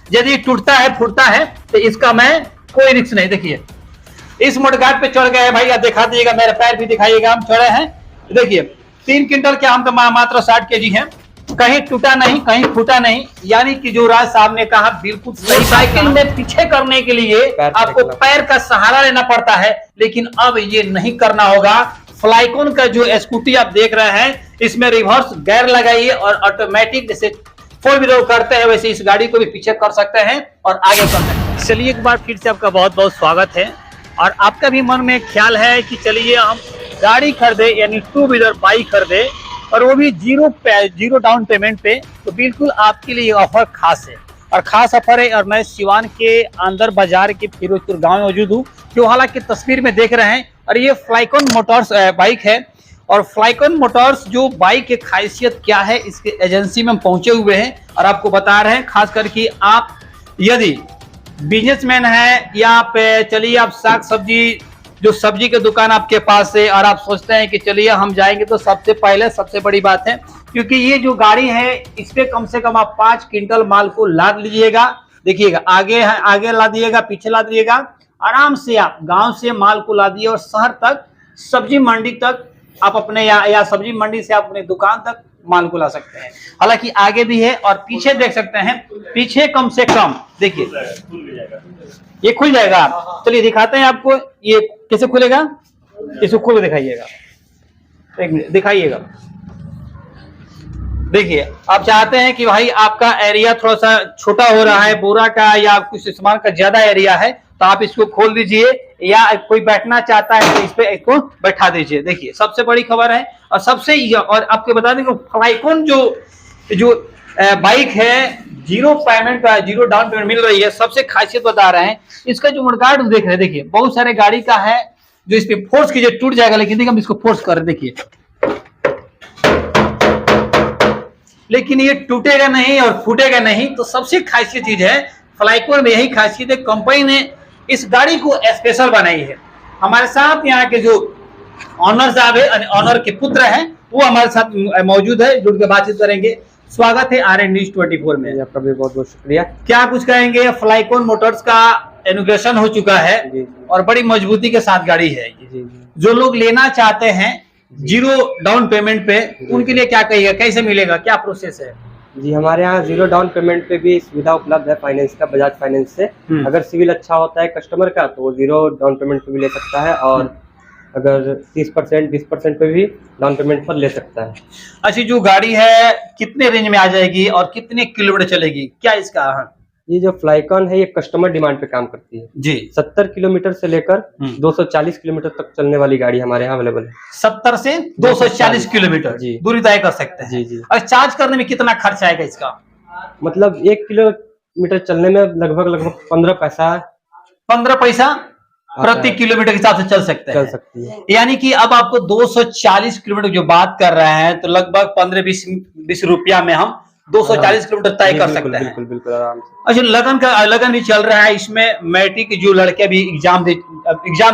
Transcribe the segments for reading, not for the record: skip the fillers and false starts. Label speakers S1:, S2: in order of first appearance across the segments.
S1: यदि टूटता है फूटता है तो इसका मैं कोई रिस्क नहीं। देखिए इस मडगाट पे चढ़ गए भाई, आप दिखा दीजिएगा, मेरे पैर भी दिखाइएगा, हम चढ़े हैं। देखिए 3 क्विंटल के हम तो मात्र 60 केजी हैं, कहीं टूटा नहीं कहीं फूटा नहीं। यानी कि जो राज साहब ने कहा बिल्कुल सही। साइकिल में पीछे करने के लिए आपको पैर का सहारा लेना पड़ता है, लेकिन अब ये नहीं करना होगा। फ्लाइकॉन का जो स्कूटी आप देख रहे हैं, इसमें रिवर्स गियर लगाइए और ऑटोमेटिक जैसे 4 व्हीलर करते हैं वैसे इस गाड़ी को भी पीछे कर सकते हैं और आगे कर सकते हैं। चलिए एक बार फिर से आपका बहुत बहुत स्वागत है। और आपका भी मन में ख्याल है कि चलिए हम गाड़ी खरीदे, यानी 2 व्हीलर बाइक खरीदे, और वो भी जीरो डाउन पेमेंट पे, तो बिल्कुल आपके लिए ऑफर खास है और खास ऑफर है। और मैं सिवान के अंदर बाजार के फिरोजपुर गांव में मौजूद हूँ, जो हालांकि तस्वीर में देख रहे हैं। और ये फ्लाइकॉन मोटर्स बाइक है। और फ्लाइकॉन मोटर्स जो बाइक की खासियत क्या है, इसके एजेंसी में हम पहुंचे हुए हैं और आपको बता रहे हैं। खास करके आप यदि बिजनेसमैन है या आप चलिए आप साग सब्जी, जो सब्जी की दुकान आपके पास है और आप सोचते हैं कि चलिए हम जाएंगे, तो सबसे पहले सबसे बड़ी बात है, क्योंकि ये जो गाड़ी है इस पे कम से कम आप 5 क्विंटल माल को लाद लीजिएगा। देखिएगा आगे है, आगे ला दिएगा, पीछे ला दिएगा, आराम से आप गांव से माल को ला दिए और शहर तक, सब्जी मंडी तक आप अपने या सब्जी मंडी से आप अपने दुकान तक माल को ला सकते हैं। हालांकि आगे भी है और पीछे देख सकते हैं, पीछे कम से कम देखिए ये खुल जाएगा। चलिए दिखाते हैं आपको ये कैसे खुलेगा, इसको खोल के दिखाइएगा, एक मिनट दिखाइएगा। देखिए आप चाहते हैं कि भाई आपका एरिया थोड़ा सा छोटा हो रहा है, बोरा का या कुछ सामान का ज्यादा एरिया है, तो आप इसको खोल दीजिए, या कोई बैठना चाहता है तो इस पे इसको बैठा दीजिए। देखिए सबसे बड़ी खबर है और सबसे, और आपको बता दें कि फ्लाइकॉन जो बाइक है, जीरो पेमेंट का, जीरो डाउन पेमेंट मिल रही है। सबसे खासियत बता रहे हैं, इसका जो मुड़गाड़ देख रहे हैं, देखिए बहुत सारे गाड़ी का है जो इस पे फोर्स कीजिए टूट जाएगा, लेकिन देखिए हम इसको फोर्स कर रहे, देखिए लेकिन ये टूटेगा नहीं और फूटेगा नहीं। तो सबसे खासियत चीज है फ्लाइकॉन में, यही खासियत है। कंपनी ने इस गाड़ी को स्पेशल बनाई है। हमारे साथ यहाँ के जो ऑनर साहब है, ऑनर के पुत्र हैं, वो हमारे साथ मौजूद है, जुड़ के बातचीत करेंगे। स्वागत है आर एन न्यूज 24 में।
S2: आपका भी बहुत बहुत शुक्रिया।
S1: क्या कुछ कहेंगे? फ्लाइकॉन मोटर्स का इनॉग्रेशन हो चुका है और बड़ी मजबूती के साथ गाड़ी है। जो लोग लेना चाहते हैं जीरो डाउन पेमेंट पे, उनके लिए क्या कहिएगा, कैसे मिलेगा, क्या प्रोसेस है?
S2: जी हमारे यहाँ जीरो डाउन पेमेंट पे भी सुविधा उपलब्ध है फाइनेंस का, बजाज फाइनेंस से। अगर सिविल अच्छा होता है कस्टमर का तो वो जीरो डाउन पेमेंट पे भी ले सकता है, और अगर 30% 20% पे भी डाउन पेमेंट पर ले सकता है।
S1: अच्छा जो गाड़ी है कितने रेंज में आ जाएगी और कितने किलोमीटर चलेगी, क्या इसका?
S2: ये जो फ्लाइकॉन है ये कस्टमर डिमांड पे काम करती है
S1: जी।
S2: 70 किलोमीटर से लेकर 240 किलोमीटर तक चलने वाली गाड़ी हमारे यहाँ अवेलेबल है।
S1: 70 से 240 किलोमीटर
S2: जी
S1: दूरी तय कर सकते हैं।
S2: जी जी।
S1: और चार्ज करने में कितना खर्च आएगा इसका?
S2: मतलब 1 किलोमीटर चलने में लगभग 15 पैसा
S1: 15 पैसा प्रति किलोमीटर के हिसाब से चल सकती है। यानी कि अब आपको 240 किलोमीटर जो बात कर रहे हैं, तो लगभग 15-20 रुपया में हम 240 किलोमीटर तय कर सकते हैं।
S2: बिल्कुल बिल्कुल आराम से।
S1: अच्छा लगन भी चल रहा है, इसमें मैट्रिक जो लड़के भी एग्जाम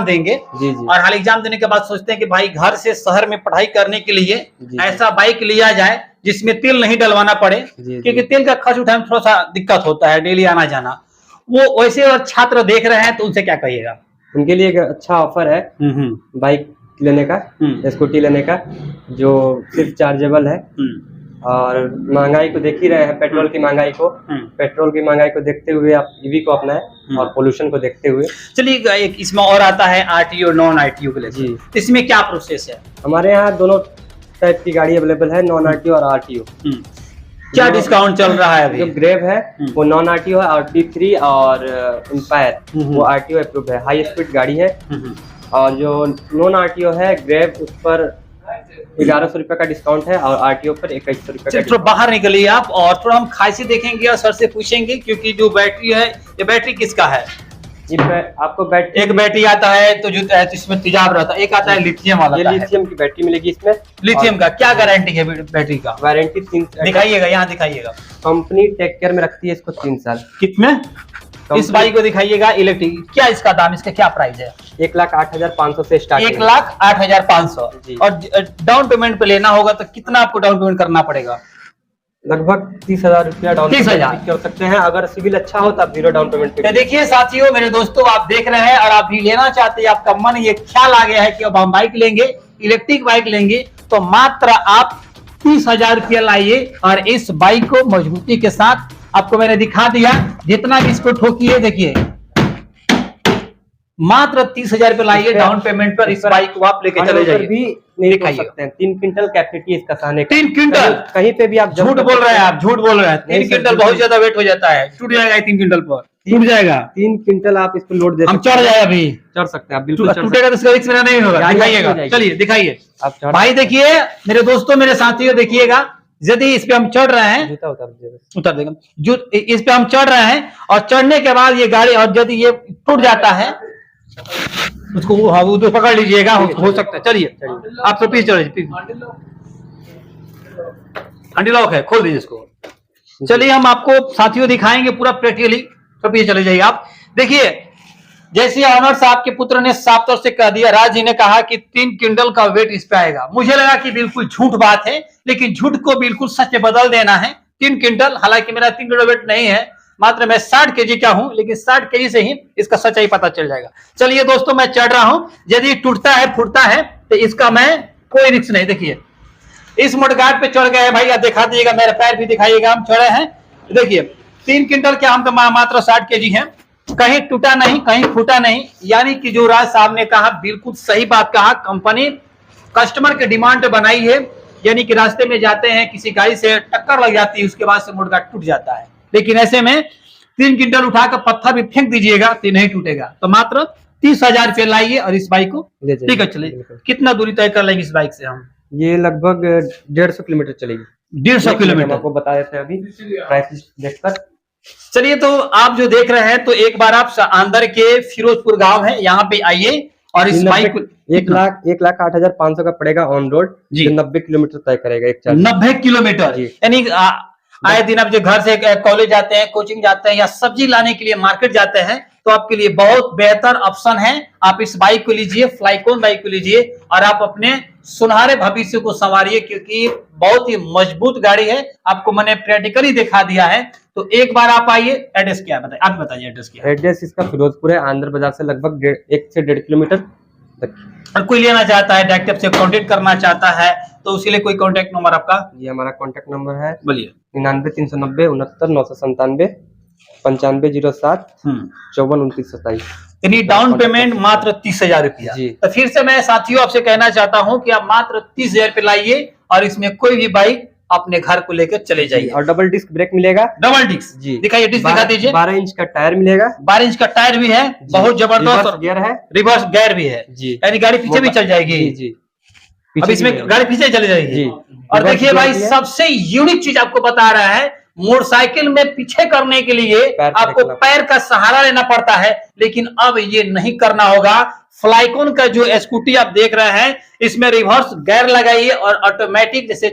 S1: देंगे
S2: जी जी।
S1: और हाल एग्जाम देने के बाद सोचते हैं कि भाई घर से शहर में पढ़ाई करने के लिए ऐसा बाइक लिया जाए जिसमें तेल नहीं डलवाना पड़े, क्योंकि तेल का खर्च उठाने में थोड़ा सा दिक्कत होता है, डेली आना जाना। वो वैसे और छात्र देख रहे हैं, तो उनसे क्या कहिएगा?
S2: उनके लिए एक अच्छा ऑफर है बाइक लेने का, स्कूटी लेने का, जो सिर्फ चार्जेबल है। और महंगाई को देख ही रहे हैं, पेट्रोल की महंगाई को देखते हुए आप ईवी को अपनाएं और पोल्यूशन को देखते हुए। चलिए
S1: एक इसमें और आता है आरटीओ नॉन आरटीओ के लिए जी, इसमें क्या प्रोसेस है?
S2: हमारे यहाँ दोनों टाइप की गाड़ी अवेलेबल है, नॉन आरटीओ और आरटीओ।
S1: क्या डिस्काउंट चल रहा है अभी?
S2: जो ग्रेव है वो नॉन आरटीओ है, और T3 और इंपायर वो आरटीओ अप्रूव है, हाई स्पीड गाड़ी है। और जो नॉन आरटीओ है ग्रेव, उस पर 1100 रुपए का डिस्काउंट है और आरटीओ पर 2100 रुपए।
S1: थोड़ा बाहर निकलिए आप और थोड़ा हम खासी देखेंगे और सर से पूछेंगे, क्योंकि जो बैटरी है, ये बैटरी किसका है?
S2: आपको बैटरी,
S1: एक बैटरी आता है तो जो इसमें तेजाब रहता है, एक आता है लिथियम वाला।
S2: ये लिथियम की बैटरी मिलेगी इसमें।
S1: लिथियम का क्या गारंटी है बैटरी का?
S2: वारंटी 3
S1: दिखाइएगा, यहाँ दिखाइएगा।
S2: कंपनी टेक केयर में रखती है इसको 3 साल।
S1: कितने? इस बाइक को दिखाइएगा इलेक्ट्रिक। क्या इसका दाम, इसका क्या प्राइस है?
S2: 1,08,500 से स्टार्ट।
S1: 1,08,500। और डाउन पेमेंट पे लेना होगा तो कितना आपको डाउन पेमेंट करना पड़ेगा?
S2: लगभग 30,000 रुपया डाउन
S1: 30,000
S2: पेमेंट कर सकते हैं। अगर सिविल अच्छा हो तो आप 0 डाउन पेमेंट
S1: तो देखिए साथियों, मेरे दोस्तों, आप देख रहे हैं और आप भी लेना चाहते हैं, आपका मन ये ख्याल आ गया है कि अब हम बाइक लेंगे, इलेक्ट्रिक बाइक लेंगे, तो मात्र आप 30,000 रुपया लाइए और इस बाइक को मजबूती के साथ आपको मैंने दिखा दिया। जितना भी इसको ठोकिए, देखिए मात्र 30,000 रुपये लाइए डाउन पेमेंट पर, इस बाइक को आप लेके चले जाइए।
S2: भी नहीं कर सकते हैं। 3 क्विंटल कैपेसिटी इसका सहने का।
S1: 3 क्विंटल
S2: कहीं पे भी आप
S1: झूठ बोल रहे हैं, आप झूठ बोल रहे हैं। 3 क्विंटल बहुत ज्यादा वेट हो जाता है, टूट जाएगा 3 क्विंटल पर, टूट जाएगा।
S2: 3 क्विंटल आप इस पर लोड दे
S1: हम चढ़ जाए, अभी
S2: चढ़ सकते हैं आप, बिल्कुल
S1: टूटेगा तो इसका रिस्क मेरा नहीं होगा। दिखाइएगा, चलिए दिखाइए भाई। देखिए मेरे दोस्तों, मेरे साथियों, देखिएगा, यदि इस पे हम चढ़ रहे हैं, उतर देगा जो इस पे हम चढ़ रहे हैं और चढ़ने के बाद ये गाड़ी, और यदि ये टूट जाता है उसको वो तो पकड़ लीजिएगा, हो सकता है। चलिए आप तो पीछे चढ़िए, हैंडल लॉक है, खोल दीजिए इसको। चलिए हम आपको साथियों दिखाएंगे पूरा प्रैक्टिकली, तो पीछे चले जाइए आप। देखिए जैसे ऑनर साहब के पुत्र ने साफ तौर से कह दिया, राज जी ने कहा कि 3 क्विंटल का वेट इस पे आएगा। मुझे लगा कि बिल्कुल झूठ बात है, लेकिन झूठ को बिल्कुल सच में बदल देना है। 3 क्विंटल, हालांकि मेरा 3 किलो वेट नहीं है, मात्र मैं 60 केजी का हूं, लेकिन 60 केजी से ही इसका सच्चाई पता चल जाएगा। चलिए दोस्तों, मैं चढ़ रहा हूं। यदि टूटता है, फूटता है, तो इसका मैं कोई रिस्क नहीं। देखिए इस मुडगाट पे चढ़ गए हैं भाई, आप दिखा दीजिएगा, मेरा पैर भी दिखाइएगा, हम चढ़े हैं। देखिए 3 क्विंटल के हम तो मात्र 60 केजी हैं, कहीं टूटा नहीं, कहीं फूटा नहीं। यानी कि जो राज साहब ने कहा बिल्कुल सही बात कहा। कंपनी कस्टमर के डिमांड पे बनाई है, यानी कि रास्ते में जाते हैं, किसी गाड़ी से टक्कर लग जाती है, उसके बाद से मुडगाट टूट जाता है। लेकिन ऐसे में 3 क्विंटल उठाकर पत्थर भी फेंक दीजिएगा तो नहीं टूटेगा। तो मात्र 30,000 रुपये लाइए और इस बाइक को ठीक है। चलिए कितना दूरी तय कर लेंगे इस बाइक से हम?
S2: ये लगभग 150 किलोमीटर चलेगी।
S1: 150 किलोमीटर
S2: आपको बता देते हैं अभी प्राइस देखकर।
S1: चलिए तो आप जो देख रहे हैं, तो एक बार आप अंदर के फिरोजपुर गांव है, यहाँ पे आइए और इस बाइक को
S2: 1,08,500 का पड़ेगा ऑन रोड जी। 90 किलोमीटर तय करेगा एक चार्ज।
S1: 90 किलोमीटर, यानी आए दिन आप जो घर से कॉलेज जाते हैं, कोचिंग जाते हैं, या सब्जी लाने के लिए मार्केट जाते हैं, तो आपके लिए बहुत बेहतर ऑप्शन है। आप इस बाइक को लीजिए, फ्लाइकॉन बाइक को लीजिए और आप अपने सुनहरे भविष्य को संवारिए, क्योंकि बहुत ही मजबूत गाड़ी है। आपको मैंने प्रैक्टिकली दिखा दिया है। तो एक बार आप आइए। एड्रेस क्या बताइए, आप बताइए एड्रेस क्या है?
S2: एड्रेस इसका फिरोजपुर है, आंध्र बाजार से लगभग 1 से 1.5 किलोमीटर तक।
S1: और कोई लेना चाहता है, डायरेक्ट आपसे कांटेक्ट करना चाहता है, तो उसके लिए कोई कांटेक्ट नंबर आपका?
S2: ये हमारा कांटेक्ट नंबर है,
S1: बोलिए।
S2: 99 390 69 997 9507 54 29 27।
S1: यानी डाउन पेमेंट मात्र 30,000 रुपया। तो फिर से मैं साथियों आपसे कहना चाहता हूं कि आप मात्र 30,000 रुपये लाइए और इसमें कोई भी बाइक अपने घर को लेकर चले जाइए।
S2: और डबल डिस्क ब्रेक मिलेगा।
S1: डबल डिस्क जी, दिखाइए, डिस्क दिखा दीजिए।
S2: 12 इंच का टायर मिलेगा।
S1: 12 इंच का टायर भी है, बहुत जबरदस्त
S2: गियर है,
S1: रिवर्स गियर भी है जी। यानी गाड़ी पीछे भी चल जाएगी जी। अब इसमें गाड़ी पीछे चली जाएगी जी। और देखिए भाई, सबसे यूनिक चीज आपको बता रहा है, मोटरसाइकिल में पीछे करने के लिए आपको पैर का सहारा लेना पड़ता है, लेकिन अब ये नहीं करना होगा। फ्लाइकॉन का जो स्कूटी आप देख रहे हैं, इसमें रिवर्स गियर लगाइए और ऑटोमेटिक, जैसे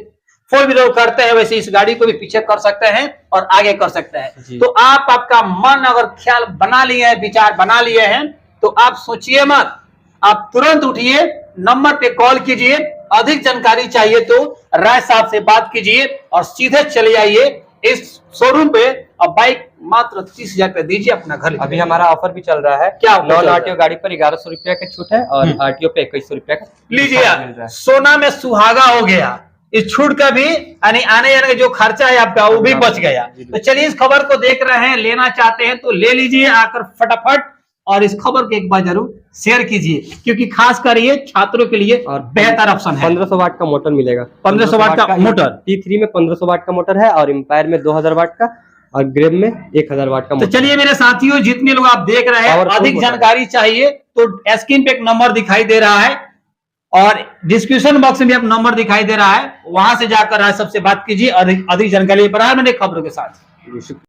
S1: 4 व्हीलर करते हैं वैसे इस गाड़ी को भी पीछे कर सकते हैं और आगे कर सकते हैं। तो आप आपका मन अगर ख्याल बना लिए हैं, विचार बना लिए हैं, तो आप सोचिए मत, आप तुरंत उठिए, नंबर पे कॉल कीजिए। अधिक जानकारी चाहिए तो राय साहब से बात कीजिए और सीधे चले आइए इस शोरूम पे। अब बाइक मात्र 30,000 रुपए दीजिए, अपना घर।
S2: अभी हमारा ऑफर भी चल रहा है, क्या नॉन आरटीओ गाड़ी पर 1100 रुपया का छूट है और आरटीओ पे 2100 रुपया का
S1: लीजिए। सोना में सुहागा हो गया, इस छूट का भी यानी आने जाने का जो खर्चा है आपका वो भी बच गया। तो चलिए इस खबर को देख रहे हैं, लेना चाहते हैं तो ले लीजिए आकर फटाफट, और इस खबर को एक बार जरूर शेयर कीजिए, क्योंकि खास कर ये छात्रों के लिए और बेहतर ऑप्शन है।
S2: 1500 वाट का मोटर मिलेगा।
S1: 1500 वाट का मोटर,
S2: T3 में 1500 वाट का मोटर है और एम्पायर में 2000 वाट का और ग्रेव में 1000 वाट का मोटर।
S1: तो चलिए मेरे साथियों, जितने लोग आप देख रहे हैं, अधिक जानकारी चाहिए तो स्क्रीन पे एक नंबर दिखाई दे रहा है और डिस्क्रिप्शन बॉक्स में भी आप नंबर दिखाई दे रहा है, वहां से जाकर सबसे बात कीजिए। अधिक जानकारी पर मैंने खबरों के साथ।